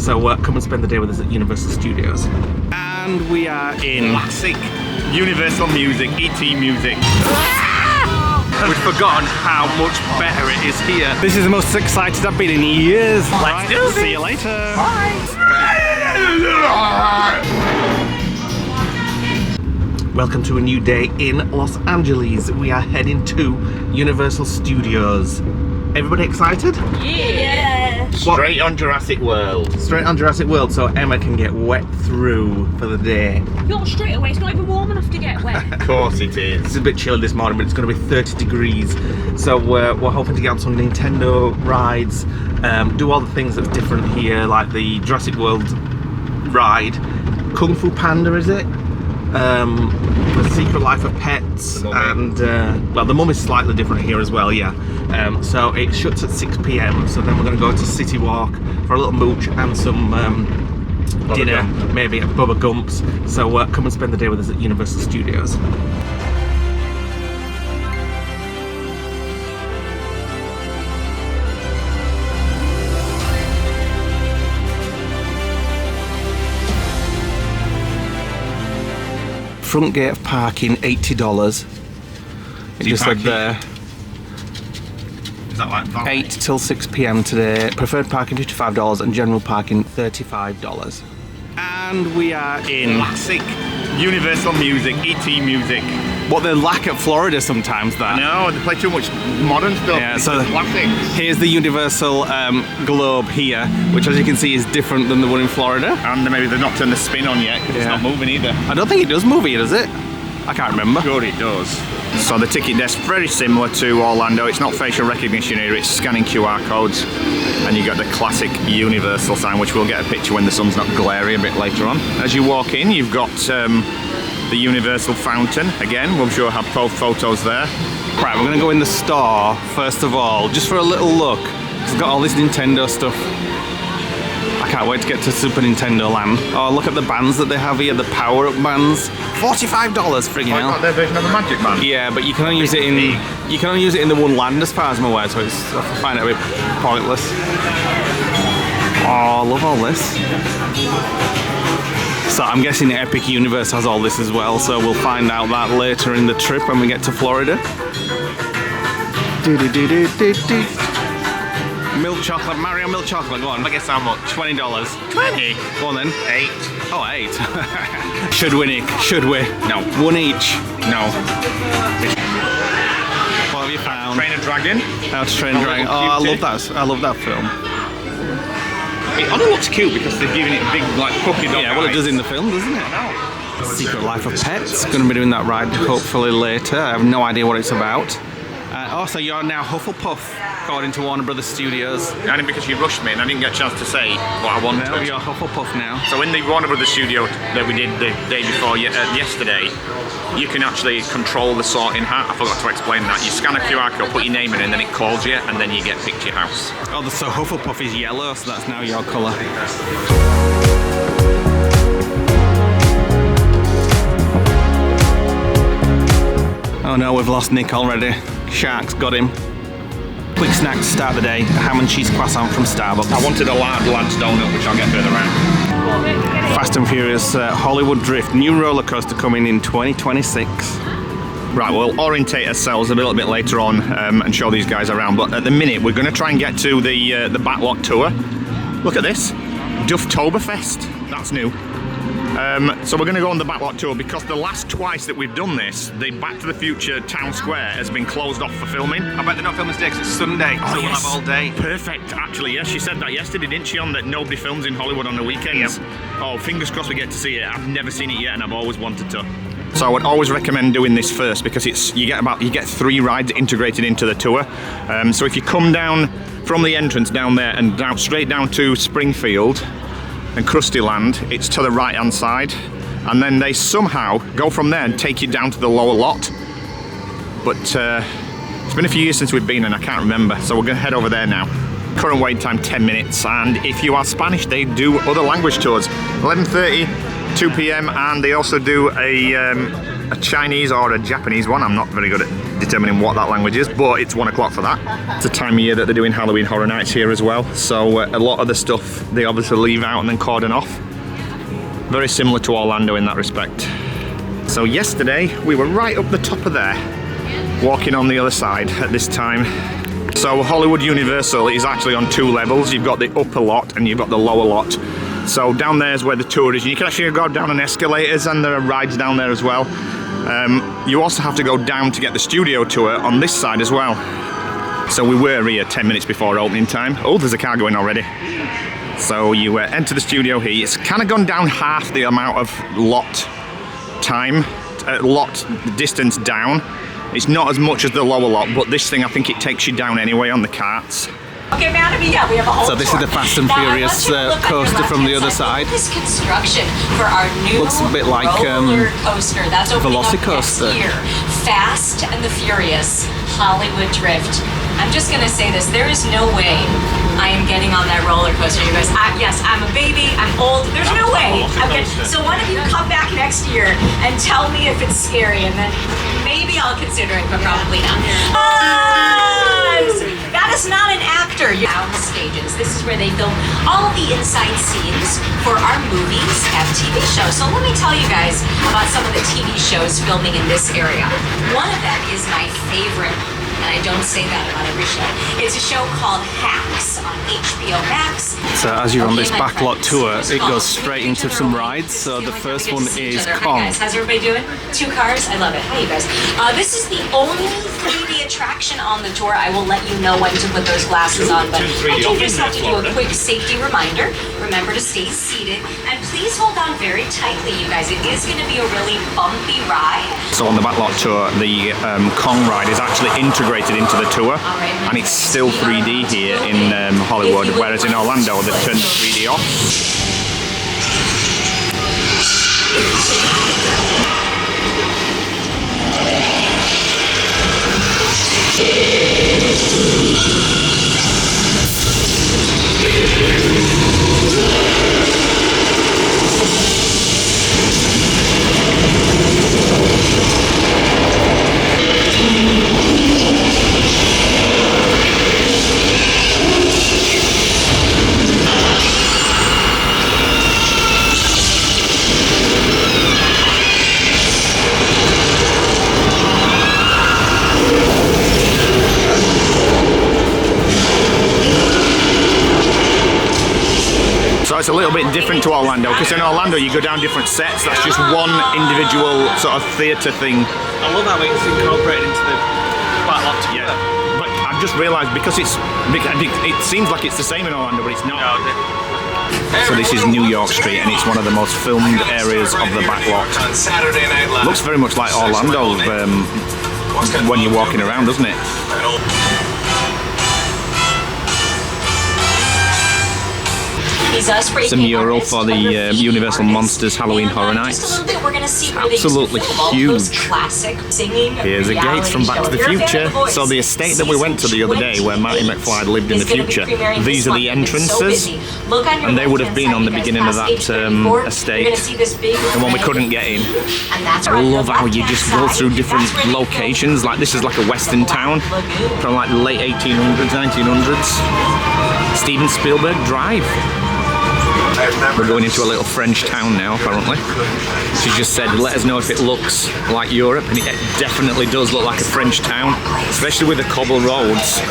So come and spend the day with us at Universal Studios. And we are in Classic Universal music, ET music. We've forgotten how much better it is here. This is the most excited I've been in years. Let's do this. See you later. Bye. Welcome to a new day in Los Angeles. We are heading to Universal Studios. Everybody excited? Yeah. Straight on Jurassic World. Straight on Jurassic World, so Emma can get wet through for the day. Not straight away, it's not even warm enough to get wet. Of course it is. It's a bit chilly this morning, but it's going to be 30 degrees. So we're hoping to get on some Nintendo rides, do all the things that's different here, like the Jurassic World ride. Kung Fu Panda, is it? The Secret Life of Pets, and well, the Mum is slightly different here as well, yeah. So it shuts at 6 PM, so then we're going to go to CityWalk for a little mooch and some dinner, maybe at Bubba Gump's. So come and spend the day with us at Universal Studios. Front gate of parking, $80. It just said there. Is that like valet? 8 till 6 PM today. Preferred parking $55 and general parking $35. And we are in Classic Universal music, ET music. what they lack at Florida sometimes. That. No, they play too much modern stuff. Yeah, It's so just classics. here's the Universal globe here, which as you can see is different than the one in Florida. And maybe they've not turned the spin on yet, 'cause it's Yeah. not moving either. I don't think it does move here, does it? I can't remember. Sure it does. So the ticket desk very similar to Orlando. It's not facial recognition here, it's scanning QR codes. And you got the classic Universal sign, which we'll get a picture when the sun's not glary a bit later on. As you walk in, you've got the Universal fountain. Again, we'll sure have both photos there. Right, we're gonna go in the store first of all, just for a little look. It's got all this Nintendo stuff. I can't wait to get to Super Nintendo Land. Oh, look at the bands that they have here, the power-up bands. $45 friggin' hell. Got their version of the Magic Man. Yeah, but you can only use it in the one land as far as I'm aware, so it's, I find it a bit pointless. Oh, I love all this. So I'm guessing Epic Universe has all this as well, so we'll find out that later in the trip when we get to Florida. Milk chocolate, Mario milk chocolate, go on. I guess how much? $20. 20. Go on then. 8. Oh, 8. Should we, Nick? Should we? No. One each. No. What have you found? Train a Dragon. How to Train a Dragon. Oh, I love that. I love that film. It only looks cute because they're giving it big, like, puppy dog Yeah, well, it eyes. does in the film, doesn't it? I know. Secret Life of Pets. Going to be doing that ride hopefully later. I have no idea what it's about. Also, you're now Hufflepuff, according to Warner Brothers Studios. Only because you rushed me and I didn't get a chance to say what I wanted. No, you're Hufflepuff now. So in the Warner Brothers studio that we did the day before yesterday, you can actually control the sorting hat. I forgot to explain that. You scan a QR code, put your name in, and then it calls you, and then you get picked your house. Oh, so Hufflepuff is yellow, so that's now your colour. Oh no, we've lost Nick already. Shark's got him. Quick snack to start the day, a ham and cheese croissant from Starbucks. I wanted a lad's donut, which I'll get further around. Fast and Furious Hollywood Drift, new roller coaster coming in 2026. Right, we'll orientate ourselves a little bit later on and show these guys around, but at the minute we're going to try and get to the Backlot Tour. Look at this, Dufftoberfest, that's new. So we're going to go on the Backlot Tour because the last twice that we've done this, the Back to the Future Town Square has been closed off for filming. I bet they're not filming today because it's Sunday, so we'll have all day. Perfect, actually, yes, she said that yesterday, didn't she, on that nobody films in Hollywood on the weekends? Yep. Oh, fingers crossed we get to see it. I've never seen it yet and I've always wanted to. So I would always recommend doing this first because you get 3 rides integrated into the tour. So if you come down from the entrance down there and straight down to Springfield and Krusty Land, it's to the right hand side, and then they somehow go from there and take you down to the lower lot. But it's been a few years since we've been and I can't remember, so we're going to head over there now. Current wait time 10 minutes, and if you are Spanish they do other language tours. 11:30, 2 PM, and they also do a Chinese or a Japanese one. I'm not very good at determining what that language is, but it's 1 o'clock for that. It's a time of year that they're doing Halloween Horror Nights here as well, so a lot of the stuff they obviously leave out and then cordon off. Very similar to Orlando in that respect. So yesterday we were right up the top of there, walking on the other side at this time. So Hollywood Universal is actually on 2 levels. You've got the upper lot and you've got the lower lot. So down there is where the tour is. You can actually go down on escalators and there are rides down there as well. You also have to go down to get the studio tour on this side as well. So we were here 10 minutes before opening time. Oh, there's a car going already. So you enter the studio here. It's kind of gone down half the amount of lot time, lot distance down. It's not as much as the lower lot, but this thing I think it takes you down anyway on the carts. Okay, man, yeah, we have a whole So this is the Fast and Furious coaster from the other side. This construction for our new Looks a bit like roller coaster that's opening up Velocicoaster. next year. Fast and the Furious Hollywood Drift. I'm just gonna say this: there is no way I am getting on that roller coaster. You guys, yes, I'm a baby. I'm old. There's no way. So one of you come back next year and tell me if it's scary, and then maybe I'll consider it, but probably not. That is not an actor. Down the stages. This is where they film all the inside scenes for our movies and TV shows. So let me tell you guys about some of the TV shows filming in this area. One of them is my favorite, and I don't say that about every show. It's a show called Hacks on HBO Max. So as you're on this Backlot Tour, it goes straight into some rides. So the first one is Kong. Hey guys, how's everybody doing? 2 cars? I love it. Hi, you guys. This is the only 3D attraction on the tour. I will let you know when to put those glasses on, but I do just have to do a quick safety reminder. Remember to stay seated, and please hold on very tightly, you guys. It is going to be a really bumpy ride. So on the Backlot Tour, the Kong ride is actually integrated into the tour, and it's still 3D here in Hollywood, whereas in Orlando they've turned the 3D off. So it's a little bit different to Orlando, because in Orlando you go down different sets. That's just one individual sort of theatre thing. I love how it's incorporated into the Backlot Tour. Yeah, but I've just realised because it seems like it's the same in Orlando, but it's not. So this is New York Street, and it's one of the most filmed areas of the Backlot. Looks very much like Orlando when you're walking around, doesn't it? It's a mural for the Universal Monsters Halloween Horror Nights. Absolutely huge. Here's the gates from Back to the Future. So the estate that we went to the other day, where Marty McFly lived in the future, these are the entrances, and they would have been on the beginning of that estate, the one we couldn't get in. I love how you just go through different locations. Like this is like a western town from like the late 1800s, 1900s. Steven Spielberg Drive. We're going into a little French town now, apparently. She just said, let us know if it looks like Europe, and it definitely does look like a French town, especially with the cobble roads.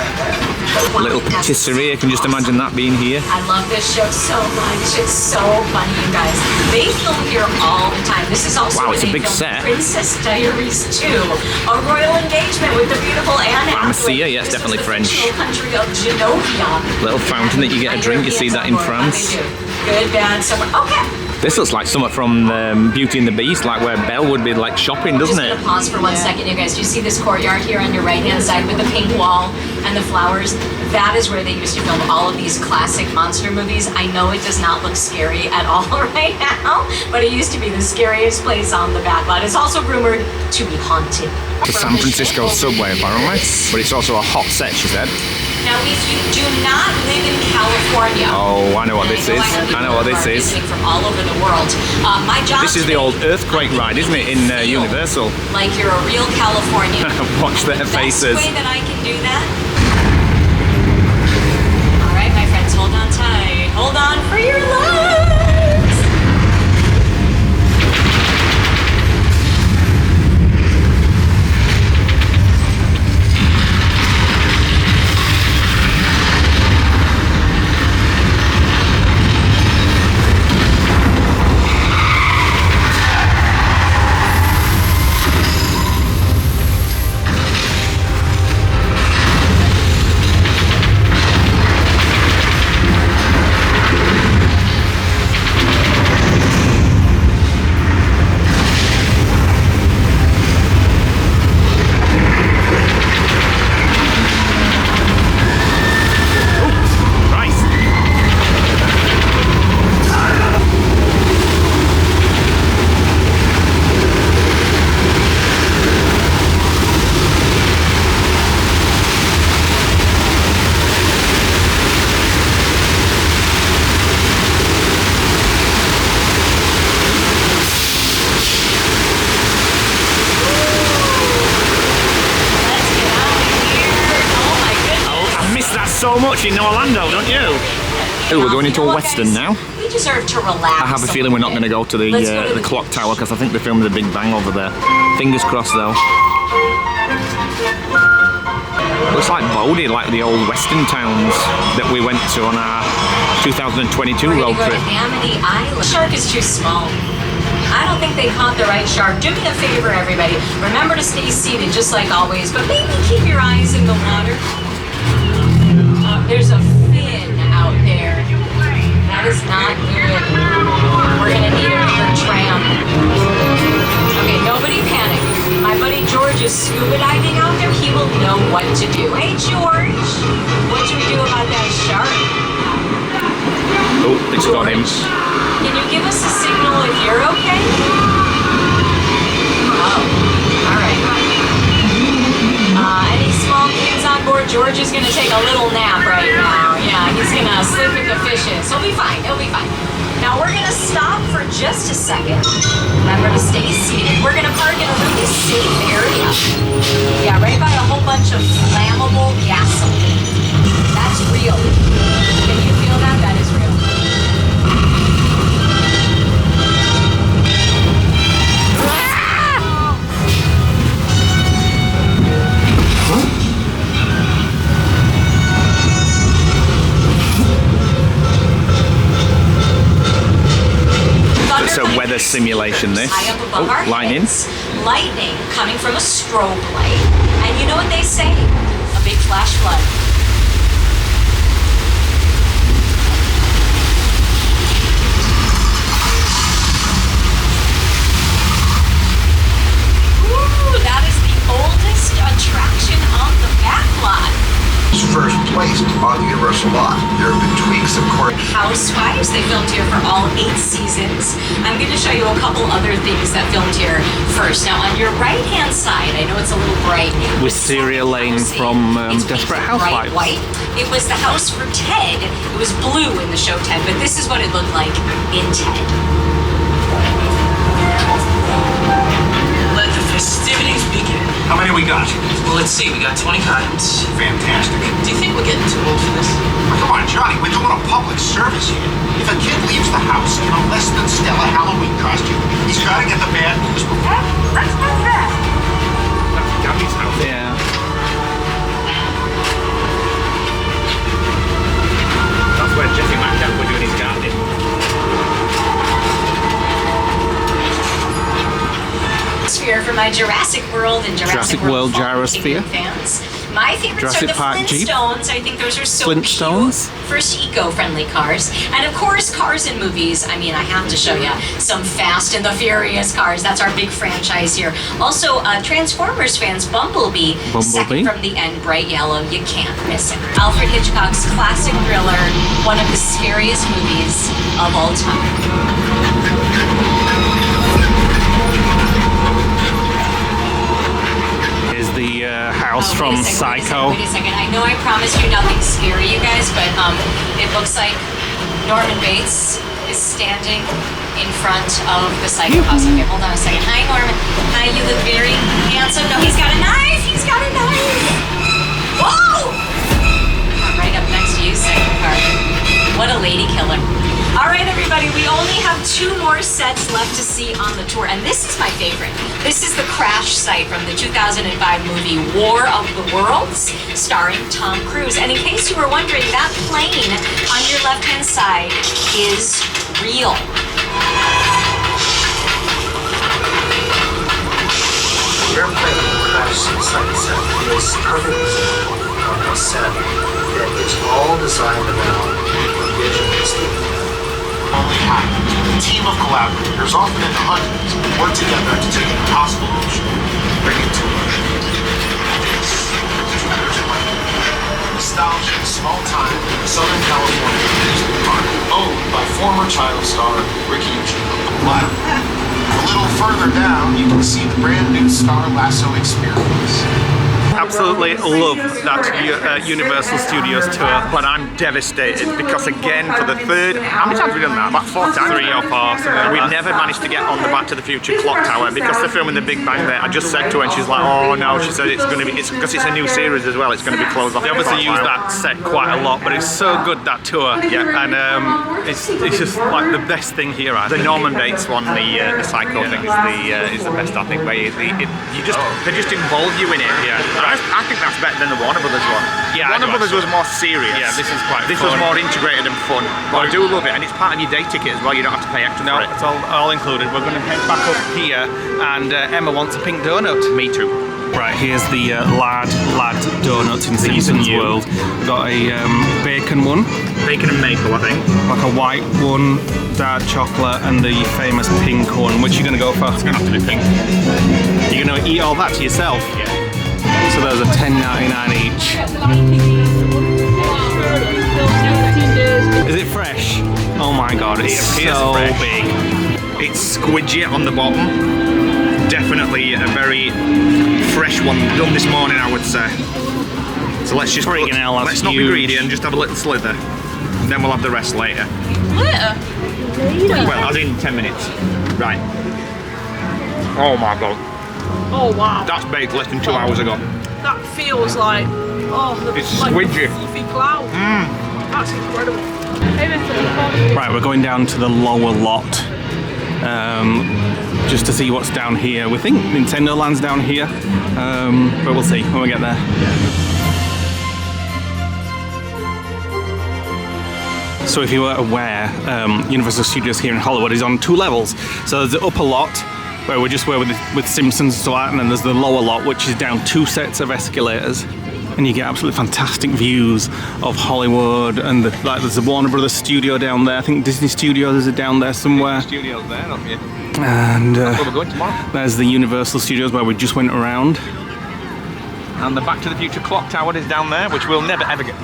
A little patisserie, I can just imagine that being here. I love this show so much. It's so funny, you guys. They film here all the time. This is also wow, it's a they big filmed set. Princess Diaries 2, a royal engagement with the beautiful Anne Hathaway. Pharmacia, yeah, it's definitely French. Country of Genovia. Little fountain that you get a drink, you see that in France. Good, bad, somewhere. Okay. This looks like something from Beauty and the Beast, like where Belle would be like shopping, doesn't it? I'm just gonna pause for 1 second, you guys. Do you see this courtyard here on your right-hand side with the pink wall and the flowers, that is where they used to film all of these classic monster movies. I know it does not look scary at all right now, but it used to be the scariest place on the Backlot. It's also rumored to be haunted. The San Francisco subway, apparently, but it's also a hot set, she said. Now, if you do not live in California, Oh, I know what this is. I know what this is. visiting from all over the world. My job. This is the today old earthquake ride, isn't it, in Universal? Like you're a real Californian. Watch their faces. Best way that I can do that. All right, my friends, hold on tight. Hold on for your lives. So much in Orlando, don't you? Oh, we're going into a western now. We deserve to relax. I have a feeling we're not going to go to the clock tower because I think they filmed the Big Bang over there. Fingers crossed, though. Looks like Bodie, like the old western towns that we went to on our 2022 road trip. Amity Island. Shark is too small. I don't think they caught the right shark. Do me a favor, everybody. Remember to stay seated, just like always, but maybe keep your eyes in the water. There's a fin out there. That is not good. We're gonna need another tram. Okay, nobody panic. My buddy George is scuba diving out there. He will know what to do. Hey, George, what should we do about that shark? Oh, it's got him. Can you give us a signal if you're okay? Oh, all right. Any small kids on board? George is gonna take a little nap right now. Yeah, he's gonna sleep with the fishes. He'll be fine, he'll be fine. Now we're gonna stop for just a second. Remember to stay seated. We're gonna park in a really safe area. Yeah, right by a whole bunch of flammable gasoline. That's real. Can you feel that? That is real. It's a weather simulation, this. Oh, lightning. Lightning coming from a strobe light. And you know what they say? A big flash flood. Ooh, that is the oldest attraction on the Backlot. First placed on the Universal lot. There have been tweaks, of course. Housewives, they filmed here for all 8 seasons. I'm going to show you a couple other things that filmed here first. Now, on your right-hand side, I know it's a little bright. Wisteria Lane from Desperate Housewives. White. It was the house for Ted. It was blue in the show Ted, but this is what it looked like in Ted. Let the festivities begin. How many we got? Well, let's see. We got 20 cots. Fantastic. Do you think we're getting too old for this? Oh, come on, Johnny, we're doing a public service here. If a kid leaves the house in a less than stellar Halloween costume, he's got to get the bad news before. Let's do that. Gabby's house. Yeah. That's where Jesse McCann was doing his gardening. For my Jurassic World and Jurassic World Fall gyrosphere. fans. My favorites Jurassic are the Park Jeep. Flintstones. I think those are so Flintstones? cute. First eco-friendly cars. And of course, cars in movies. I mean, I have to show you some Fast and the Furious cars. That's our big franchise here. Also, Transformers fans, Bumblebee. Second from the end, bright yellow. You can't miss it. Alfred Hitchcock's classic thriller, one of the scariest movies of all time. Is the house from Wait a second, Psycho. Wait a second. I know I promised you nothing scary, you guys, but it looks like Norman Bates is standing in front of the Psycho house. Okay, hold on a second. Hi, Norman. Hi, you look very handsome. No, he's got a knife. He's got a knife. Whoa! I'm right up next to you, Psycho car. What a lady killer. All right, everybody, we only have 2 more sets left to see on the tour, and this is my favorite. This is the crash site from the 2005 movie War of the Worlds, starring Tom Cruise. And in case you were wondering, that plane on your left-hand side is real. The airplane crash site set is perfect example of a set that is all designed around the vision of Steve. Only happens when a team of collaborators, often in the hundreds, work together to take an impossible mission and bring it to fruition. Nostalgic, small time, Southern California amusement park, owned by former child star Ricky Eugene. A little further down, you can see the brand new Star Lasso experience. Absolutely love that Universal Studios tour. But I'm devastated because again, for the third, how many times have we done that? About 4 times? 3 or 4. We've never managed to get on the Back to the Future clock tower because they're filming the Big Bang there. I just said to her and she's like, oh no, she said it's going to be, it's because it's a new series as well, it's going to be closed off. They obviously use that set quite a lot, but it's so good, that tour. Yeah. And it's just like the best thing here, I The think. Norman Bates one, the Psycho thing is the best, I think. They just involve you in it. Yeah. I think that's better than the Warner Brothers one. Yeah, I Warner do Brothers actually. was more serious. Yeah, this is quite This fun. was more integrated and fun. But I do love it, and it's part of your day ticket as well. You don't have to pay extra No, for it. it's all included. We're going to head back up here, and Emma wants a pink donut. Me too. Right, here's the Lad Donuts in Simpsons you. World. Got a bacon one, Bacon and maple, I think. like a white one, dark chocolate, and the famous pink one. Which you're going to go for? It's gonna have to be pink. You're going to eat all that to yourself? Yeah. So those are $10.99 each. Is it fresh? Oh my god, it's It appears so fresh. big. It's squidgy on the bottom. Definitely a very fresh one, done this morning, I would say. So let's just Freaking hell, that's let's not be huge. greedy and just have a little slither. And then we'll have the rest later. Well, as in 10 minutes. Right. Oh my god. Oh wow, That's baked less than 2 hours ago. that feels like It's like squidgy. a fluffy cloud. That's incredible. Right, we're going down to the lower lot just to see what's down here. We think Nintendo Land's down here, but we'll see when we get there. So if you were aware, Universal Studios here in Hollywood is on 2 levels. So there's the upper lot, where we just were with Simpsons and so on, and then there's the lower lot, which is down 2 sets of escalators. And you get absolutely fantastic views of Hollywood, and like there's the Warner Brothers studio down there. I think Disney Studios is down there somewhere. Studios there, not you? And Where we're going tomorrow. there's the Universal Studios where we just went around. And the Back to the Future clock tower is down there, which we'll never ever get.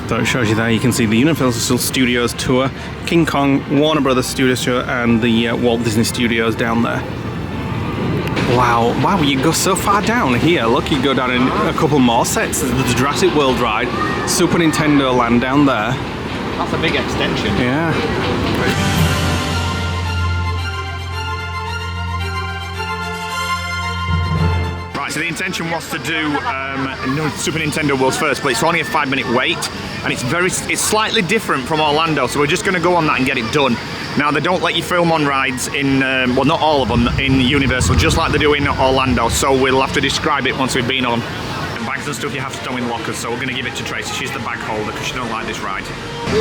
So it shows you there, you can see the Universal Studios tour, King Kong, Warner Brothers Studios tour, and the Walt Disney Studios down there. Wow, you go so far down here. Look, you go down in a couple more sets. There's the Jurassic World ride, Super Nintendo Land down there. That's a big extension. Yeah. Right, so the intention was to do Super Nintendo World first, but it's only a 5-minute wait, and it's slightly different from Orlando, so we're just going to go on that and get it done. Now, they don't let you film on rides in, well, not all of them, in Universal, just like they do in Orlando, so we'll have to describe it once we've been on. And bags and stuff you have to stow in lockers, so we're going to give it to Tracy. She's the bag holder, because she don't like this ride.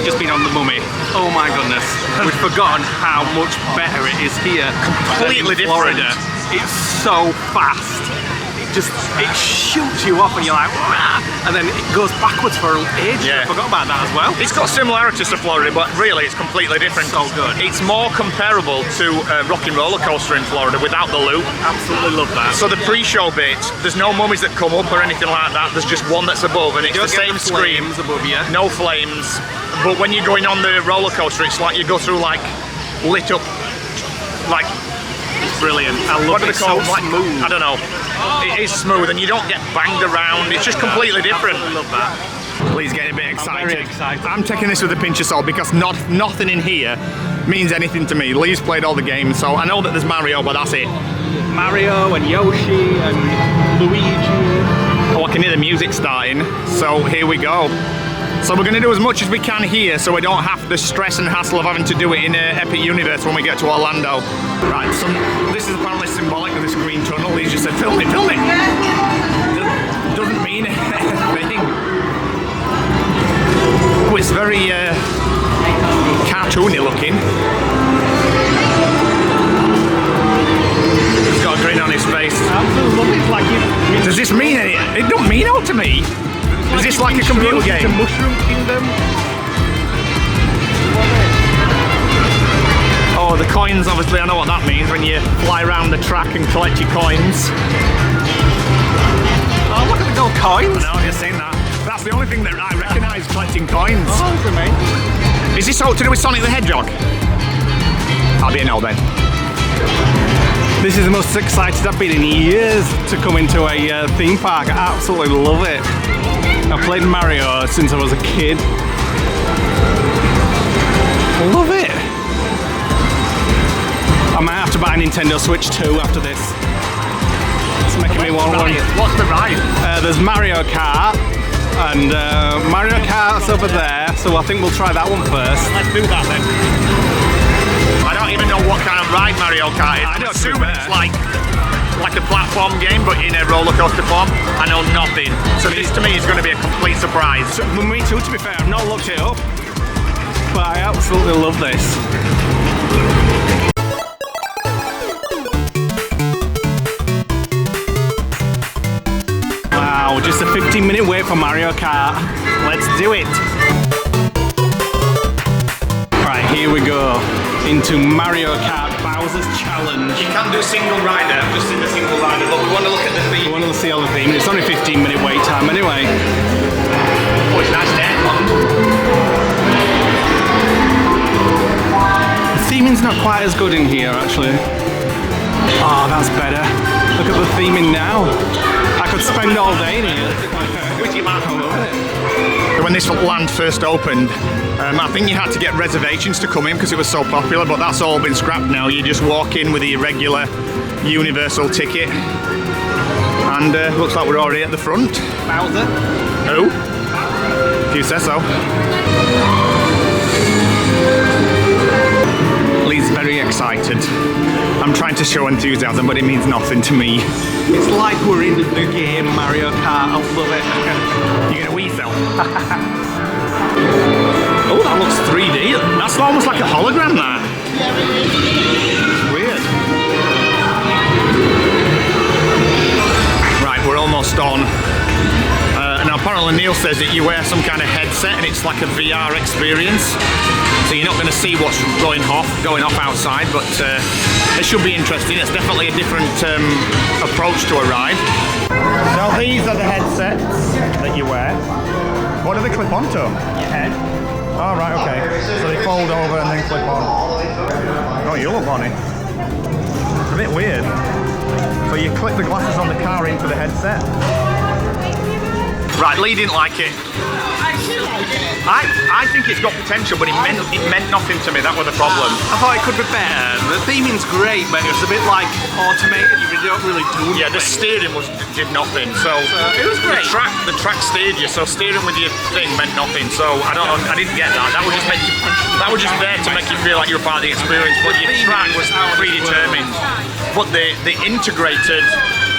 Just been on the Mummy. Oh my goodness. We've forgotten how much better it is here. Completely than in Florida. different. It's so fast. it shoots you off and you're like, "Wah!" and then it goes backwards for ages. Yeah. I forgot about that as well. It's got similarities to Florida, but really it's completely different. So good. It's more comparable to a rocking roller coaster in Florida without the loop. Absolutely love that. So the pre-show bit, there's no mummies that come up or anything like that. There's just one that's above, and it's You the don't get same the screen. flames above you. No flames. But when you're going on the roller coaster, it's like you go through like lit up, like Brilliant. I love what do it. they call So like smooth. I don't know. It is smooth, and you don't get banged around. It's just completely different. I love that. Lee's getting a bit excited. very excited. I'm taking this with a pinch of salt because nothing in here means anything to me. Lee's played all the games, so I know that there's Mario, but that's it. Mario and Yoshi and Luigi. Oh, I can hear the music starting, so here we go. So we're going to do as much as we can here so we don't have the stress and hassle of having to do it in Epic Universe when we get to Orlando. Right, so this is apparently symbolic of this green tunnel. He's just said, film it, film it. Doesn't mean anything. Oh, it's very cartoony looking. He's got a grin on his face. Absolutely love it. It's like Does this mean anything? It don't mean out to me. Is this like a computer It's a game? Mushroom Kingdom. Oh, the coins, obviously, I know what that means when you fly around the track and collect your coins. Oh, look at the gold coins. I know, I've just seen that. That's the only thing that I recognise, collecting coins. Oh, look at me. Is this all to do with Sonic the Hedgehog? I'll be a no then. This is the most excited I've been in years to come into a theme park. I absolutely love it. I've played Mario since I was a kid. Love it. I might have to buy a Nintendo Switch 2 after this. It's making me want one. What's the ride? There's Mario Kart, and Mario Kart's over there, so I think we'll try that one first. Let's do that then. I don't even know what kind of ride Mario Kart is. I I'm don't assuming know. it's like a platform game, but in a roller coaster form. I know nothing. So this to me is going to be a complete surprise. Well, me too, to be fair. I've not looked it up, but I absolutely love this. Wow, just a 15-minute wait for Mario Kart. Let's do it. Right, here we go into Mario Kart Bowser's Challenge. You can do single rider. I've just seen the single rider, but we want to look at the We theme. want to see all the theme. It's only 15-minute wait time anyway. Oh, it's nice there. The theming's not quite as good in here, actually. Oh, that's better. Look at the theming now. I could spend all day in here. I love it. When this land first opened, I think you had to get reservations to come in because it was so popular, but that's all been scrapped now. You just walk in with your regular universal ticket, and looks like we're already at the front. Bowser. Oh, if you say so. Lee's very excited. I'm trying to show enthusiasm, but it means nothing to me. It's like we're in the game Mario Kart. I love it. You're gonna wee self. Oh, that looks 3D. That's almost like a hologram, that. It's weird. Right, we're almost on. And apparently Neil says that you wear some kind of headset and it's like a VR experience. So you're not going to see what's going off outside, but it should be interesting. It's definitely a different approach to a ride. So these are the headsets that you wear. What do they clip onto? Your head. Oh, right, okay. So they fold over and then clip on. Oh, you look on it. It's a bit weird. So you clip the glasses on the car into the headset. Right, Lee didn't like it. I think it's got potential, but it meant nothing to me. That was the problem. I thought it could be better. The theming's great, but it was a bit like automated. You don't really do Yeah, the anything. steering did nothing. So it was great. The track steered you, so steering with your thing meant nothing. So I didn't get that. That was just there to make you feel like you were part of the experience. But your track was predetermined. But the integrated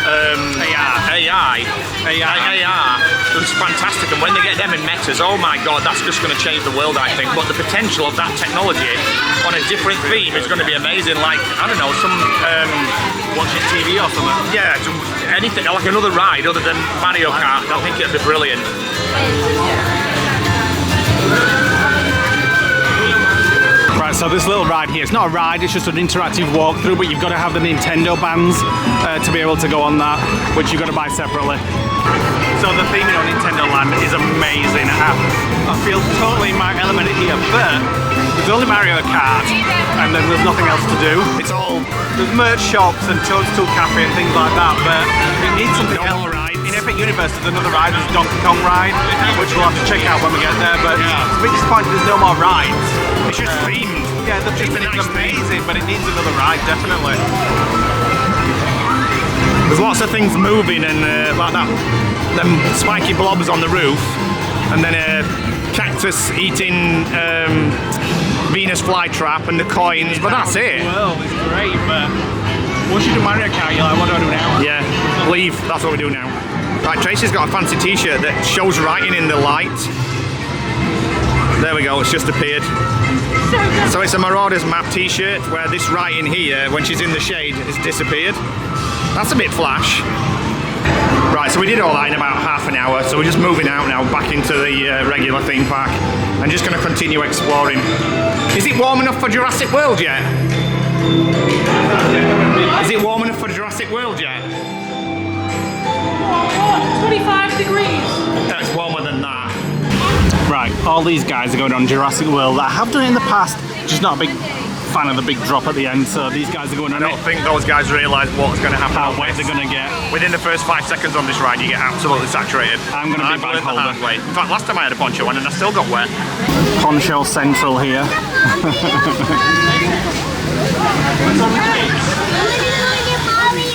AR. It was fantastic, and when they get them in metas, oh my god, that's just going to change the world, I think. But the potential of that technology on a different theme is going to be amazing. Like, I don't know, some Watching TV or something. yeah, anything like another ride other than Mario Kart. I think it'd be brilliant. Right, so this little ride here, it's not a ride, it's just an interactive walkthrough, but you've got to have the Nintendo bands to be able to go on that, which you've got to buy separately. So the theming on Nintendo Land is amazing. I feel totally in my element here, but there's only Mario Kart and then there's nothing else to do. It's all, there's merch shops and Toadstool Cafe and things like that, but it needs something else. In Epic Universe there's another ride, there's Donkey Kong ride, which we'll have to check out when we get there, but it's a bit disappointing there's no more rides. It's just themed. Yeah, the theming is amazing, but it needs another ride, definitely. There's lots of things moving and like that, them spiky blobs on the roof, and then a cactus eating Venus flytrap and the coins, but that's it. Well, it's great, but once you do Mario Kart, you're like, what do I do now? Yeah, leave, that's what we do now. Right, Tracy's got a fancy t-shirt that shows writing in the light. There we go, it's just appeared. So it's a Marauders map t-shirt where this writing here, when she's in the shade, has disappeared. That's a bit flash. Right, so we did all that in about half an hour, so we're just moving out now back into the regular theme park and just going to continue exploring. Is it warm enough for Jurassic World yet? Is it warm enough for Jurassic World yet? 25 degrees. That's warmer than that. Right, all these guys are going on Jurassic World. I have done it in the past, just not a big fan of the big drop at the end, so these guys are going on I don't think those guys realise what's going to happen. how wet they're going to get. Within the first 5 seconds on this ride, you get absolutely saturated. I'm going to be bag learned the hard holder. way. In fact, last time I had a poncho on and I still got wet. Poncho Central here.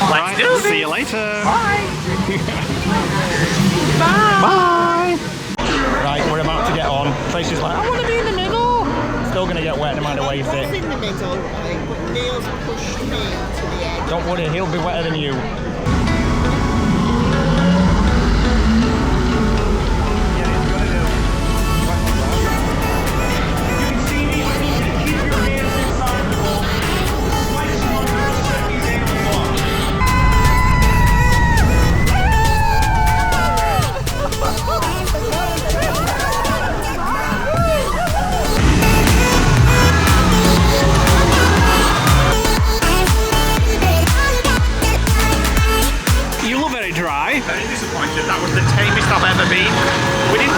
Let's do this. See you later. Bye. Right, we're about to get on. Tracy's like, I want to be in the middle. Still going to get wet no matter where you sit. in the middle, right, but Neil's pushed me to the edge. Don't worry, he'll be wetter than you. Very disappointed. That was the tamest I've ever been. We didn't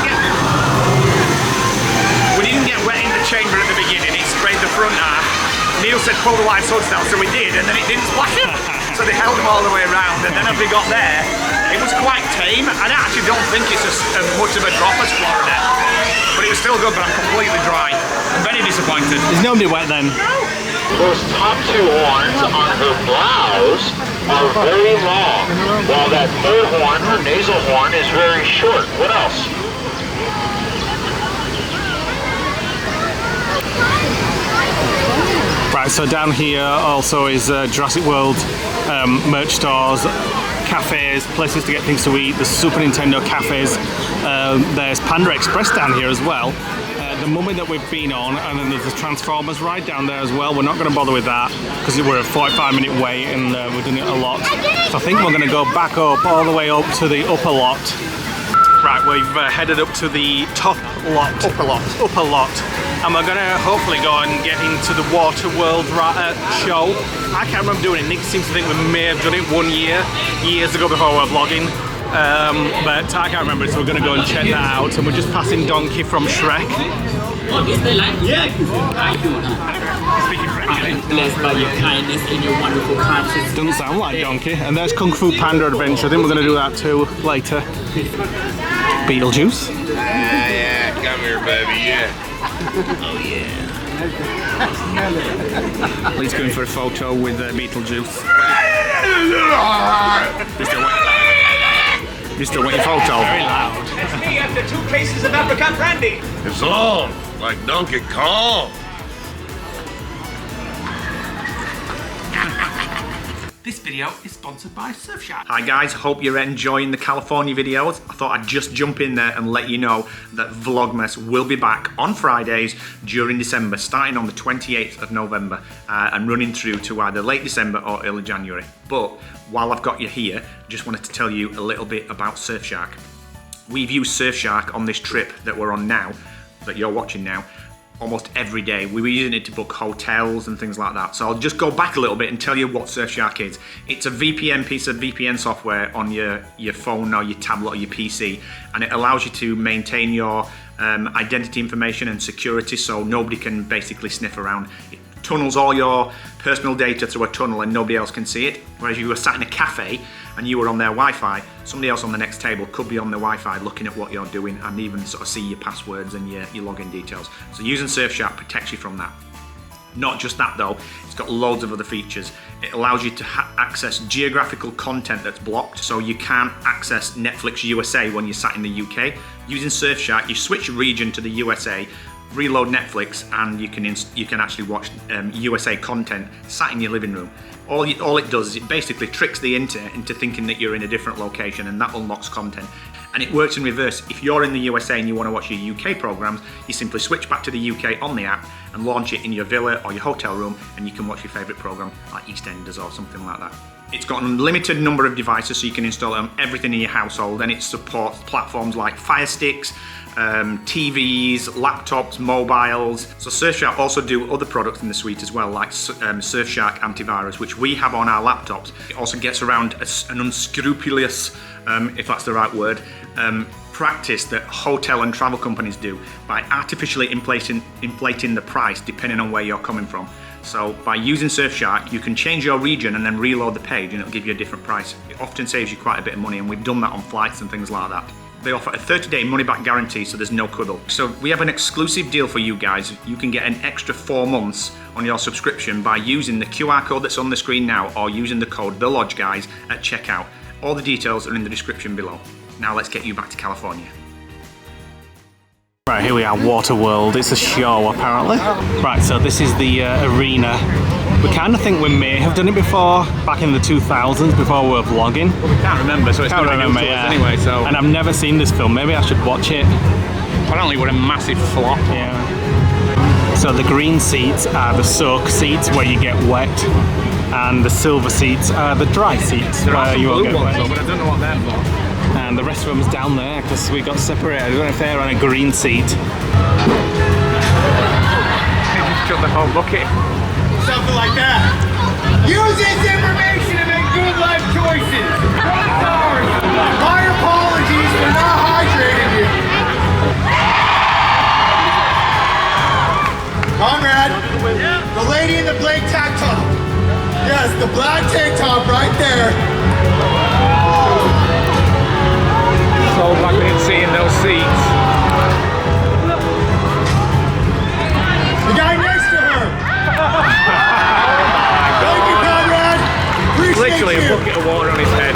get wet in the chamber at the beginning. It sprayed the front half. Neil said pull the white soda down, so we did, and then it didn't splash him. So they held him all the way around, and then as we got there, it was quite tame. I actually don't think it's as much of a drop as Florida, but it was still good. But I'm completely dry. I'm very disappointed. There's nobody wet then. Those top two horns on her blouse are very long, while that third horn, her nasal horn, is very short. What else? Right, so down here also is Jurassic World merch stores, cafes, places to get things to eat. There's Super Nintendo cafes. There's Panda Express down here as well. The Mummy that we've been on, and then there's the Transformers ride down there as well. We're not going to bother with that because we're a 45-minute wait and we're doing it a lot. So I think we're going to go back up, all the way up to the upper lot. Right, we've headed up to the top lot. Upper lot. And we're going to hopefully go and get into the WaterWorld show. I can't remember doing it. Nick seems to think we may have done it years ago before we were vlogging. But I can't remember, so we're going to go and check that out. And we're just passing Donkey from Shrek. Is the light? Yeah, I do. I am blessed by your kindness and your wonderful conscience. Doesn't sound like Donkey. And there's Kung Fu Panda Adventure. I think we're going to do that too later. Beetlejuice. Yeah, come here, baby, yeah. Oh yeah. Lee's going for a photo with Beetlejuice. You still want your photo? Very loud. That's me after 2 cases of apricot brandy. It's on, like Donkey Kong. This video is sponsored by Surfshark. Hi guys, hope you're enjoying the California videos. I thought I'd just jump in there and let you know that Vlogmas will be back on Fridays during December, starting on the 28th of November and running through to either late December or early January. But while I've got you here, just wanted to tell you a little bit about Surfshark. We've used Surfshark on this trip that we're on now, that you're watching now, almost every day. We were using it to book hotels and things like that. So I'll just go back a little bit and tell you what Surfshark is. It's a VPN piece of VPN software on your phone or your tablet or your PC, and it allows you to maintain your identity information and security so nobody can basically sniff around. It tunnels all your personal data through a tunnel and nobody else can see it. Whereas if you were sat in a cafe and you were on their Wi-Fi, somebody else on the next table could be on the Wi-Fi looking at what you're doing and even sort of see your passwords and your login details. So using Surfshark protects you from that. Not just that though, it's got loads of other features. It allows you to access geographical content that's blocked, so you can't access Netflix USA when you're sat in the UK. Using Surfshark, you switch region to the USA, reload Netflix, and you can actually watch USA content sat in your living room. All it does is it basically tricks the internet into thinking that you're in a different location, and that unlocks content. And it works in reverse. If you're in the USA and you want to watch your UK programs, you simply switch back to the UK on the app and launch it in your villa or your hotel room, and you can watch your favourite program like EastEnders or something like that. It's got an unlimited number of devices, so you can install it on everything in your household, and it supports platforms like Fire Sticks, TVs, laptops, mobiles. So Surfshark also do other products in the suite as well, like Surfshark Antivirus, which we have on our laptops. It also gets around an unscrupulous, if that's the right word, practice that hotel and travel companies do by artificially inflating the price depending on where you're coming from. So by using Surfshark, you can change your region and then reload the page and it'll give you a different price. It often saves you quite a bit of money, and we've done that on flights and things like that. They offer a 30-day money-back guarantee, so there's no quibble. So we have an exclusive deal for you guys. You can get an extra 4 months on your subscription by using the QR code that's on the screen now, or using the code THELodgeGuys at checkout. All the details are in the description below. Now let's get you back to California. Right, here we are, WaterWorld. It's a show, apparently. Right, so this is the arena. We kind of think we may have done it before, back in the 2000s, before we were vlogging. Well, we can't remember, so it's not new to us anyway, so... And I've never seen this film. Maybe I should watch it. Apparently we're a massive flop. Yeah. So the green seats are the soak seats, where you get wet, and the silver seats are the dry seats, where you won't get wet. But I don't know what they're for. And the rest of them's down there because we got separated. I don't know if they're on a green seat. They just took the whole bucket. Something like that. Use this information to make good life choices. I'm sorry. My apologies for not hydrating you. Conrad, the lady in the black tank top. Yes, the black tank top right there. So glad we didn't see in those seats. The guy next to her. Thank you, Conrad. Appreciate Literally you. a bucket of water on his head.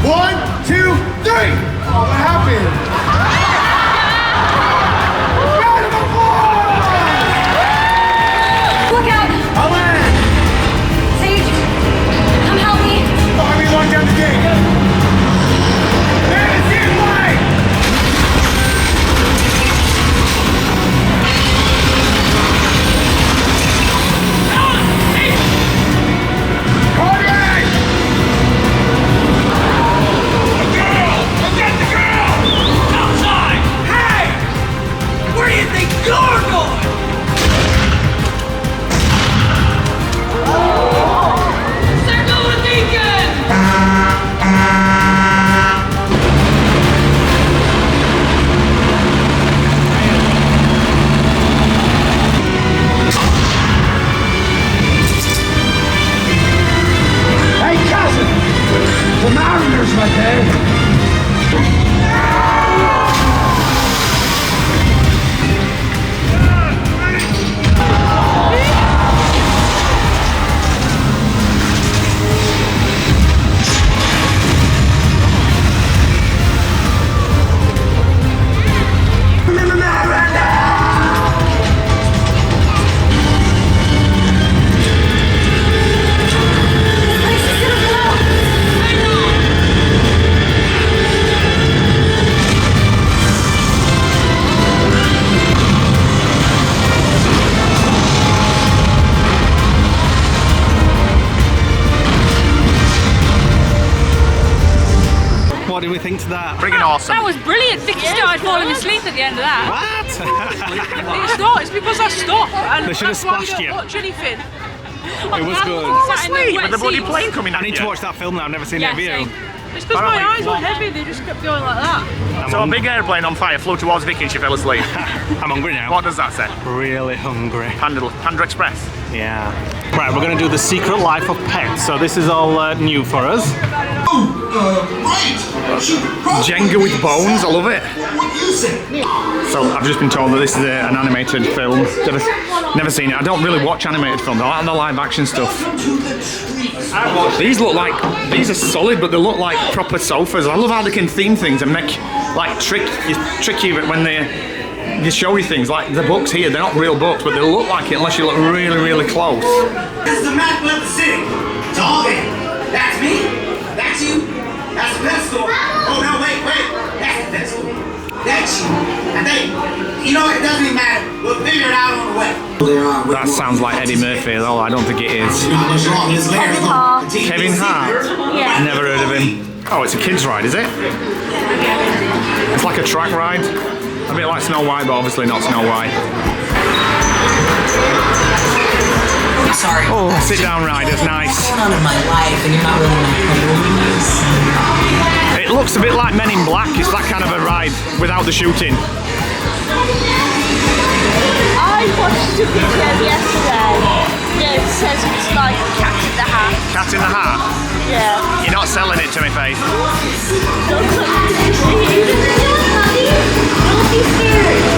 One, two, three. Oh, what happened? Look out! Sage, come help me. Going down the gate. There's his way. Conrad! The girl! Forget the girl! Outside! Hey! Where do you think you're going? Circle the beacon! Hey, cousin! The Mariners right there! did we think to that? Friggin' awesome. That was brilliant. Vicky started falling asleep at the end of that. What? It's not. It's because I stopped. And They should have that's why we splashed don't you. watch anything. It was good. Asleep with the bloody plane coming I at need you. to watch that film now. I've never seen Yeah, it. Have you? same. It's because my eyes were heavy. They just kept going like that. So a big airplane on fire flew towards Vicky and she fell asleep. I'm hungry now. What does that say? Really hungry. Panda Express. Yeah. Right, we're going to do the secret life of pets. So this is all new for us. Jenga with bones, I love it. So I've just been told that this is an animated film. Never seen it. I don't really watch animated films. I like the live action stuff. These are solid, but they look like proper sofas. I love how they can theme things and make like trick you when they show you things. Like the books here, they're not real books, but they look like it unless you look really, really close. This is the map of the city. It's all there. That's me. That's you. That's the pet store. Oh no, wait. That's the pet store. That's you. And they, you know, it doesn't even matter. We'll figure it out on the way. That sounds like Eddie Murphy, though I don't think it is. Kevin Hart? Yeah. Never heard of him. Oh, it's a kids ride, is it? It's like a track ride. A bit like Snow White, but obviously not Snow White. Sorry. Oh, sit down riders, nice. Going on in my life, and you're not really It looks a bit like Men in Black. It's that kind of a ride without the shooting. I watched a video yesterday. Yeah, it says it's like Cat in the Hat. Cat in the Hat? Yeah. You're not selling it to me, Faith. Don't be scared.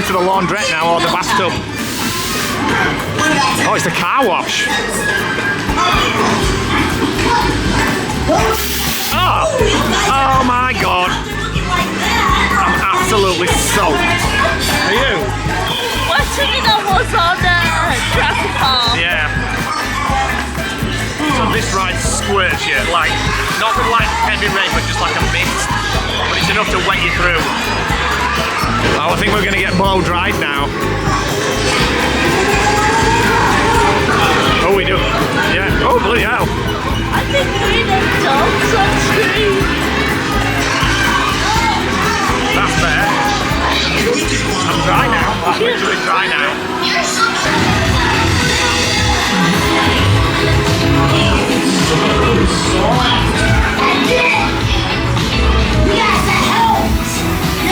To the laundrette now, or the bathtub. Oh, it's the car wash. Oh my god. I'm absolutely soaked. Are you? What do you know was on Jurassic World? Yeah. So this ride squirts you, like, not with like heavy rain, but just like a mist. But it's enough to wet you through. Oh, I think we're going to get blow dried now. Oh, we do. Yeah. Oh, bloody hell. I think we need dogs on screen. That's fair. I'm dry now. I'm literally dry now.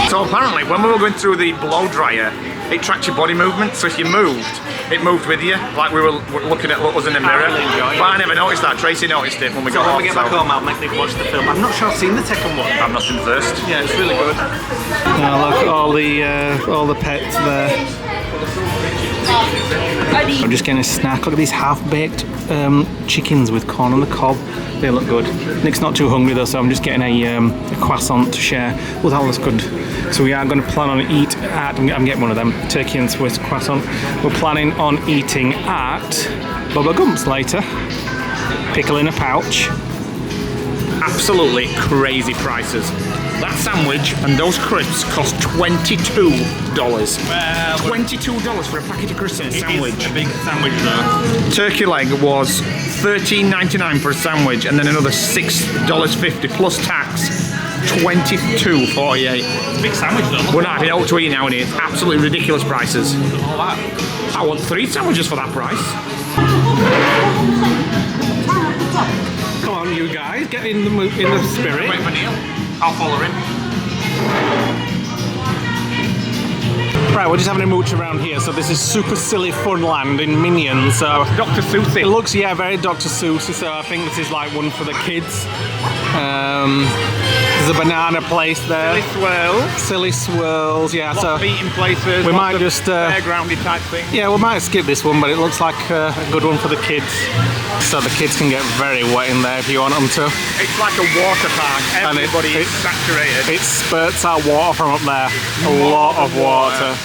So apparently, when we were going through the blow dryer, it tracked your body movement. So if you moved, it moved with you. Like we were looking at us in the mirror. But I never noticed that. Tracy noticed it when we got home. When we get back home, I'll make them watch the film. I'm not sure I've seen the second one. I'm not seen first. Yeah, it's really good. Now look, all the pets there. I'm just getting a snack. Look at these half-baked chickens with corn on the cob. They look good. Nick's not too hungry though, so I'm just getting a croissant to share. Oh, that looks good. So we are going to plan on I'm getting one of them, turkey and Swiss croissant. We're planning on eating at Bubba Gump's later. Pickle in a pouch. Absolutely crazy prices. That sandwich and those crisps cost $22. $22 for a packet of crisps and a sandwich. It's a big sandwich though. Turkey leg was $13.99 for a sandwich, and then another $6.50 plus tax. $22.48. It's a big sandwich though. We're not having out to eat now, and it's absolutely ridiculous prices. I want 3 sandwiches for that price. Come on, you guys, get in the spirit. Wait for Neil. I'll follow him. Right, we're just having a mooch around here. So this is Super Silly Funland in Minion. So Dr. Seussy. it looks, yeah, very Dr. Seussy. So I think this is like one for the kids. There's a banana place there. Silly swirls. Silly swirls, yeah. Lots So of eating places. we lots might of just fairgroundy type thing. yeah, we might skip this one, but it looks like a good one for the kids. So the kids can get very wet in there if you want them to. It's like a water park. And Everybody is saturated. It spurts out water from up there. A lot of water.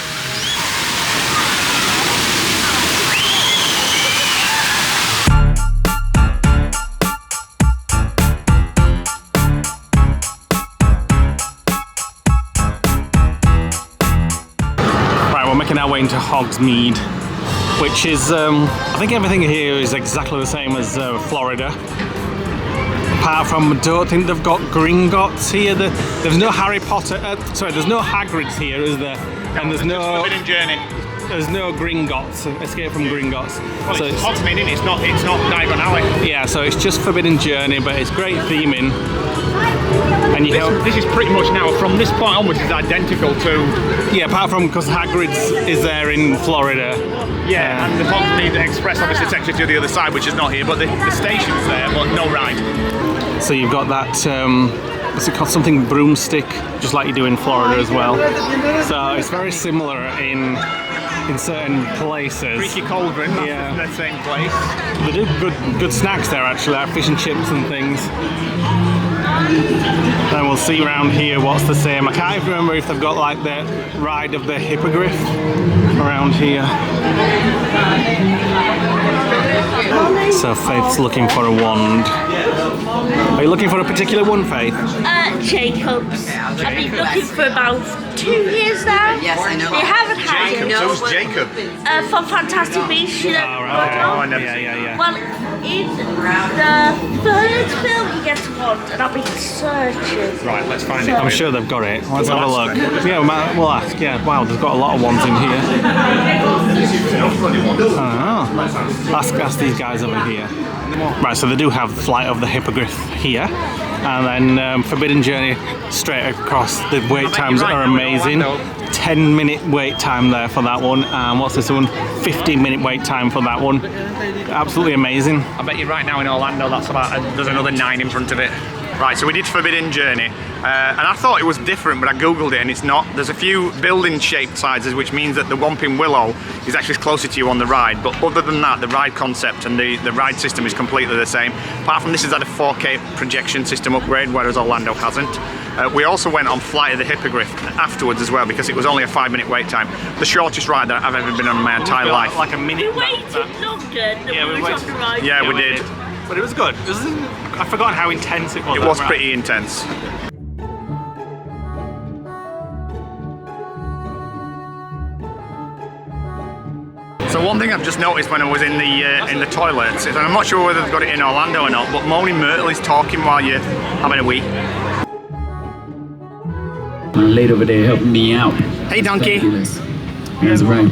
Right, we're making our way into Hogsmeade, which is, I think everything here is exactly the same as Florida. Apart from, I don't think they've got Gringotts here. There's no Harry Potter, there's no Hagrids here, is there? And there's no Forbidden Journey. There's no Gringotts, Escape from Gringotts. Well, So it's Hogsmeade, isn't it? It's not Diagon Alley. yeah, so it's just Forbidden Journey, but it's great theming. And you know, This is pretty much now, from this point onwards, is identical to... yeah, apart from because Hagrid's is there in Florida. Yeah, and the Hogsmeade Express obviously takes you to the other side, which is not here, but the station's there, but no ride. So you've got that, what's it called, something broomstick, just like you do in Florida as well. So it's very similar in certain places. Freaky Cauldron, that's Yeah. the same place. They do good snacks there actually, like fish and chips and things. Then we'll see around here what's the same. I can't even remember if they've got like the ride of the hippogriff around here. So Faith's looking for a wand. Are you looking for a particular one, Faith? Jacobs. I've been looking for about 2 years now. Yes, I know. They haven't had Jacob, it. so was Jacob. From Fantastic Beasts, you know. Oh, I never seen yeah. Well, in the third film, you get one, and I've been searching. Right, let's find it. I'm sure they've got it. Let's We'll have a ask look. them. Yeah, we'll ask. Yeah, wow, they've got a lot of ones in here. Oh, ask these guys over here. Right, so they do have Flight of the Hippogriff here, and then Forbidden Journey straight across. The wait times right are now in amazing. Orlando. 10-minute wait time there for that one. And what's this one? 15-minute wait time for that one. Absolutely amazing. I bet you right now in Orlando, that's about there's another 9 in front of it. Right, so we did Forbidden Journey, and I thought it was different, but I googled it and it's not. There's a few building-shaped sizes, which means that the Whomping Willow is actually closer to you on the ride. But other than that, the ride concept and the ride system is completely the same. Apart from this has had a 4K projection system upgrade, whereas Orlando hasn't. We also went on Flight of the Hippogriff afterwards as well, because it was only a 5-minute wait time. The shortest ride that I've ever been on in my entire life. Like a We minute. waited longer than Yeah, we we waited. on the ride. Yeah, we did. But it was good. I've forgotten how intense it was. It was pretty intense. So one thing I've just noticed when I was in the toilets is, and I'm not sure whether they've got it in Orlando or not, but Moaning Myrtle is talking while you're having a wee. My lady over there helping me out. Hey, donkey. Fabulous. That's right.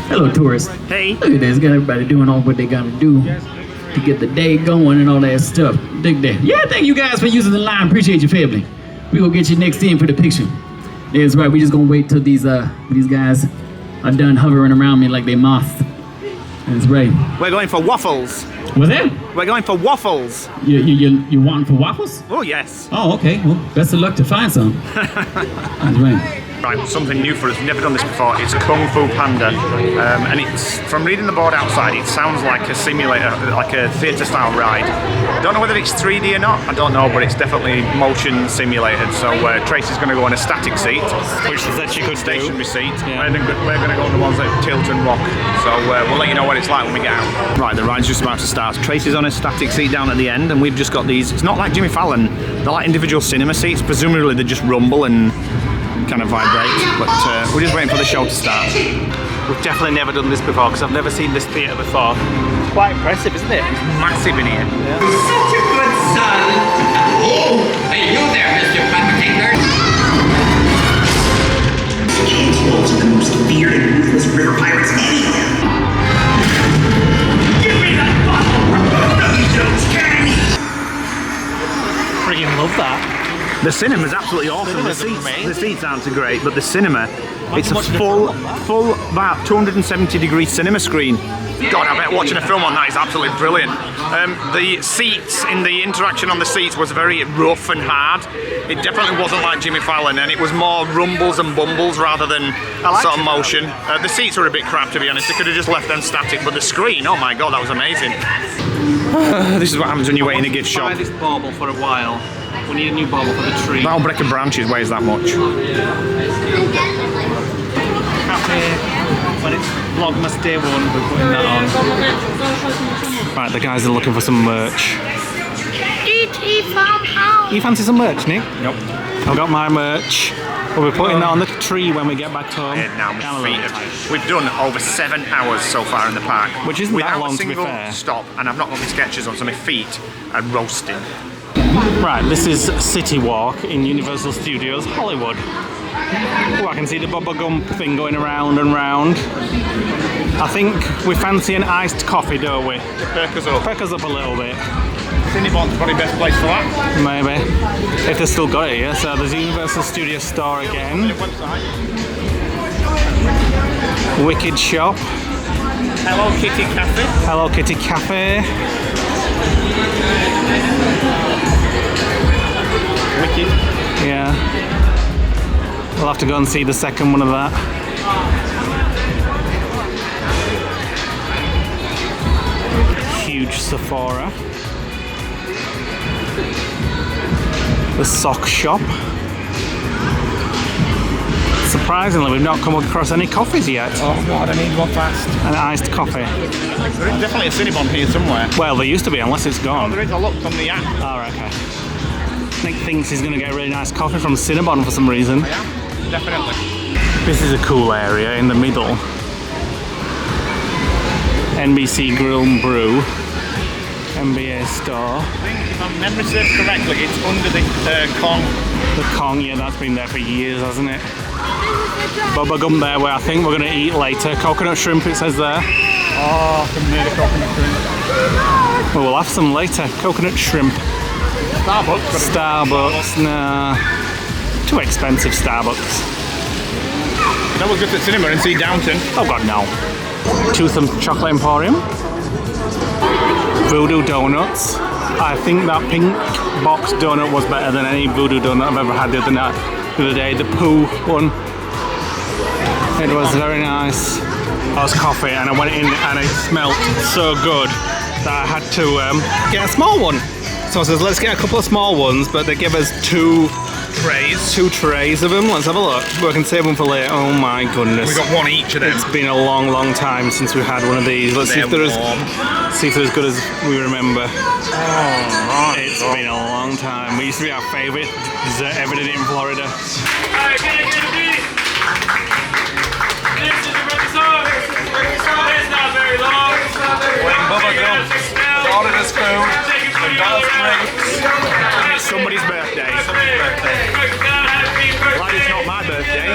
Hello, tourists. Hey. Look at this. Got everybody doing all what they gotta do to get the day going and all that stuff. Dig that. Yeah, thank you guys for using the line. Appreciate your family. We gonna get you next in for the picture. That's right. We just gonna wait till these guys are done hovering around me like they moths. That's right. We're going for waffles. What's that? We're going for waffles. You wanting for waffles? Oh, yes. Oh, okay. Well, best of luck to find some. That's right. Right, something new for us, never done this before. It's Kung Fu Panda, and it's, from reading the board outside, it sounds like a simulator, like a theatre style ride. Don't know whether it's 3D or not, I don't know, but it's definitely motion simulated. So Tracy's going to go on a static seat, which is that she could stationary seat. Yeah. We're going to go on the ones that tilt and rock. So we'll let you know what it's like when we get out. Right, the ride's just about to start. Tracy's on a static seat down at the end, and we've just got these. It's not like Jimmy Fallon. They're like individual cinema seats. Presumably they just rumble and kind of vibrate, but we're just waiting for the show to start. We've definitely never done this before because I've never seen this theatre before. It's quite impressive, isn't it? It's massive in here. Yeah. Such a good son. Oh, hey, you there, Mr. Propagator. Antelope's are the most feared and ruthless river pirates anywhere. Give me that bottle! Freaking love that. The cinema's absolutely awesome. The seats aren't so great, but the cinema, it's a full, about 270-degree cinema screen. God, I bet watching a film on that is absolutely brilliant. The seats, in the interaction on the seats was very rough and hard. It definitely wasn't like Jimmy Fallon, and it was more rumbles and bumbles rather than sort of motion. The seats were a bit crap, to be honest. They could have just left them static, but the screen, oh my God, that was amazing. This is what happens when you wait in a gift shop. Buy this bauble for a while. We need a new bauble for the tree. That'll break a branches weighs that much. Cafe, but it's Vlogmas Day 1, we're putting that on. Right, the guys are looking for some merch. You fancy some merch, Nick? Nope. I've got my merch. We'll be putting that on the tree when we get back home. We've done over 7 hours so far in the park. Which isn't that long, to be fair. Without a single stop, and I've not got my sketches on, so my feet are roasting. Right, this is CityWalk in Universal Studios Hollywood. Oh, I can see the Bubba Gump thing going around and round. I think we fancy an iced coffee, don't we? Perk us up. Perk us up a little bit. CityWalk's probably best place for that. Maybe. If they've still got it here. So there's Universal Studios store again. Wicked Shop. Hello Kitty Cafe. Hello Kitty Cafe. Wicked. Yeah. We'll have to go and see the second one of that. Huge Sephora. The sock shop. Surprisingly, we've not come across any coffees yet. Oh God, I need one fast. An iced coffee. There is definitely a Cinnabon here somewhere. Well, there used to be, unless it's gone. Oh, there is. I looked on the app. Oh, right, okay. Nick thinks he's going to get a really nice coffee from Cinnabon for some reason. I am, definitely. This is a cool area in the middle. NBC Grill and Brew. NBA store. I think if my memory serves correctly, it's under the Kong. The Kong, yeah, that's been there for years, hasn't it? Bubba Gump there, where I think we're going to eat later. Coconut shrimp, it says there. Oh, I can made a coconut shrimp. Well, we'll have some later. Coconut shrimp. Starbucks, nah. Too expensive, Starbucks. That was just at cinema in Sea Downton. Oh God, no. Tooth and Chocolate Emporium. Voodoo Donuts. I think that pink box donut was better than any voodoo donut I've ever had the other day. The Pooh one. It was very nice. That was coffee, and I went in and it smelled so good that I had to get a small one. So I says, let's get a couple of small ones, but they give us two trays of them. Let's have a look. We can save them for later. Oh my goodness. We got one each of them. It's been a long, long time since we had one of these. Let's see if they're as good as we remember. Oh, it's been a long time. We used to be our favourite dessert ever did it in Florida. Alright, can I get a beat? This is the record song. It's not very long. When Bubba Gump ordered us food, the bells ring. It's somebody's birthday. Glad it's not my birthday.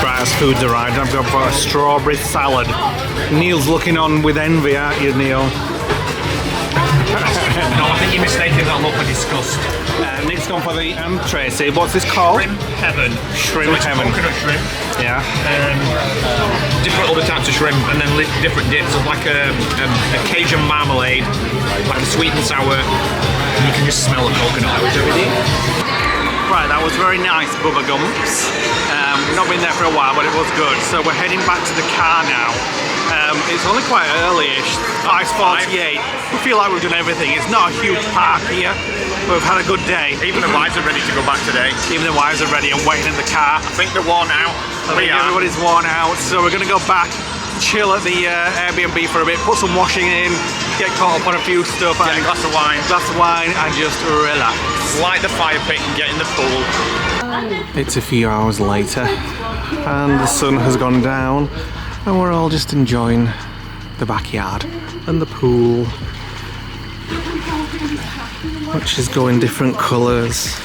Right, as food's arrived, I've got a strawberry salad. Neil's looking on with envy, aren't you, Neil? No, I think you're mistaken that look for disgust. Nick's gone for the Tracy. What's this called? Shrimp Heaven. Shrimp Heaven. Coconut shrimp. Yeah. Different other types of shrimp, and then different dips. There's like a Cajun marmalade, like a sweet and sour. And you can just smell the coconut. Right, that was very nice, Bubba Gumps. Not been there for a while, but it was good. So we're heading back to the car now. It's only quite early-ish, 5:48. We feel like we've done everything. It's not a huge park here, but we've had a good day. Even the wives are ready to go back today. Even the wives are ready and waiting in the car. I think they're worn out. I think everybody's worn out, so we're going to go back, chill at the Airbnb for a bit, put some washing in, get caught up on a few stuff, Get a glass of wine, and just relax. Light the fire pit and get in the pool. It's a few hours later and the sun has gone down and we're all just enjoying the backyard and the pool, which is going different colours.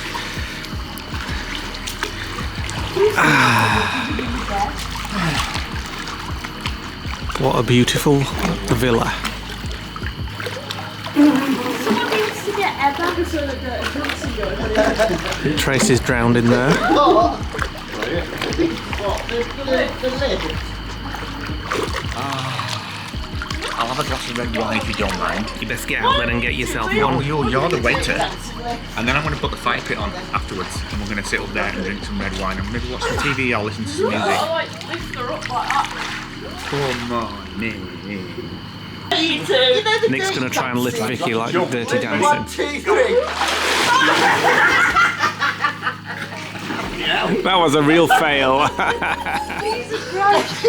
What a beautiful villa. Tracy's drowned in there. I'll have a glass of red wine if you don't mind. You best get out then and get yourself Oh, one. you're the waiter. And then I'm going to put the fire pit on afterwards, and we're going to sit up there and drink some red wine and maybe watch some TV or listen to some music. Come on, Nick. Nick's going to try and lift Vicky like Dirty Dancing. 1, 2, 3. That was a real fail. Jesus Christ.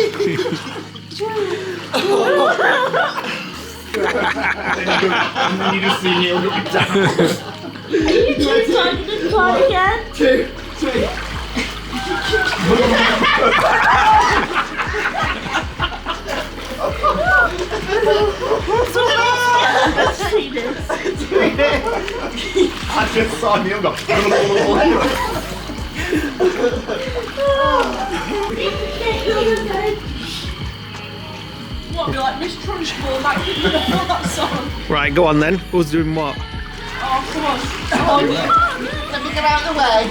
And then you just see Neil looking down. Are you too tired to try again? 2, 3. Let's see this. I just saw Neil go. What, be like Miss Trunchbull, like you know that song? Right, go on then. Who's doing what? Oh, come on. Let me get out of the way.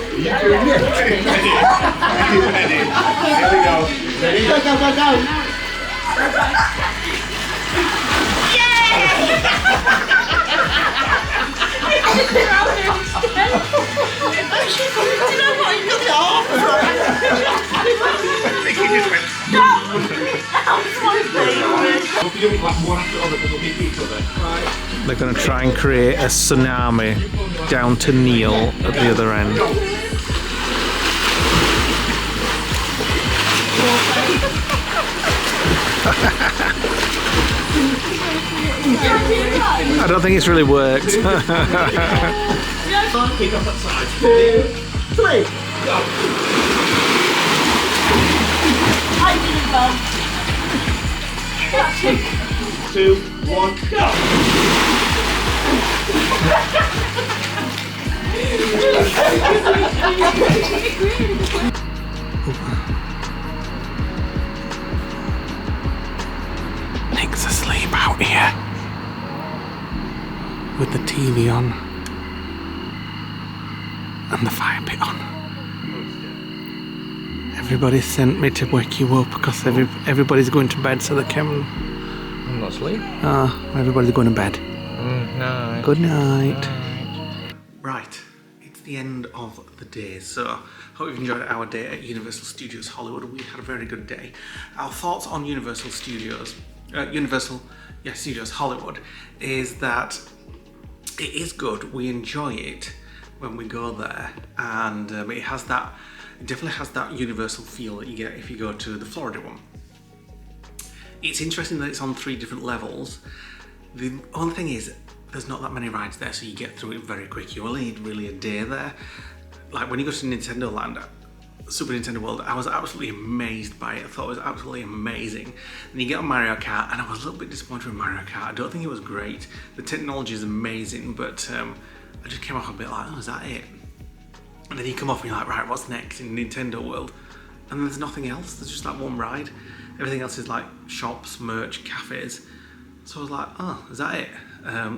Ready. Here we go. Ready? Go. They're going to try and create a tsunami down to Neil at the other end. I don't think it's really worked. 2, 3. Go. I didn't bump. 2, 1, go. Nick's asleep out here with the TV on and the fire pit on. Everybody sent me to wake you up because everybody's going to bed so they can. I'm not asleep. Everybody's going to bed. No. Good night. Right, it's the end of the day, so hope you've enjoyed our day at Universal Studios Hollywood. We had a very good day. Our thoughts on Universal Studios Hollywood is that it is good. We enjoy it when we go there, and it definitely has that Universal feel that you get if you go to the Florida one. It's interesting that it's on 3 different levels. The only thing is, there's not that many rides there, so you get through it very quick. You only need really a day there. Like when you go to Nintendo Land, Super Nintendo World, I was absolutely amazed by it. I thought it was absolutely amazing. And you get on Mario Kart, and I was a little bit disappointed with Mario Kart. I don't think it was great. The technology is amazing, but I just came off a bit like, oh, is that it? And then you come off and you're like, right, what's next in Nintendo World? And then there's nothing else. There's just that one ride. Everything else is like shops, merch, cafes. So I was like, oh, is that it?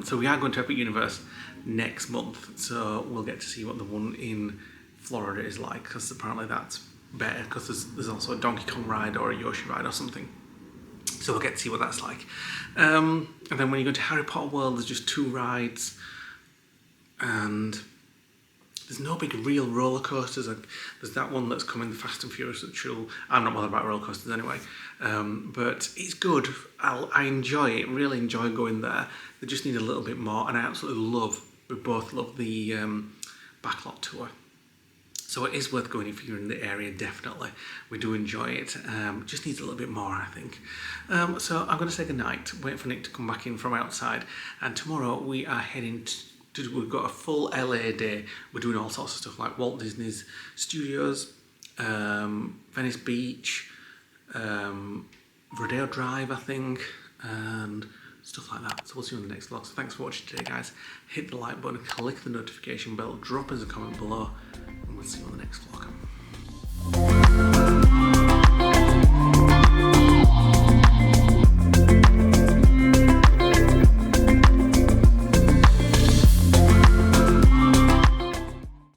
So we are going to Epic Universe next month, so we'll get to see what the one in Florida is like, because apparently that's better, because there's also a Donkey Kong ride or a Yoshi ride or something. So we'll get to see what that's like. And then when you go to Harry Potter World, there's just 2 rides, and there's no big real roller coasters. Like, there's that one that's coming, the Fast and Furious, which I'm not bothered about roller coasters anyway. But it's good. I enjoy it. Really enjoy going there. They just need a little bit more, and I absolutely we both love the Backlot Tour. So it is worth going if you're in the area, definitely. We do enjoy it. Just needs a little bit more, I think. So I'm going to say goodnight, wait for Nick to come back in from outside. And tomorrow we are heading we've got a full LA day. We're doing all sorts of stuff like Walt Disney's Studios, Venice Beach, Rodeo Drive, I think, and stuff like that. So we'll see you on the next vlog. So thanks for watching today, guys. Hit the like button, click the notification bell, drop us a comment below, and we'll see you on the next vlog.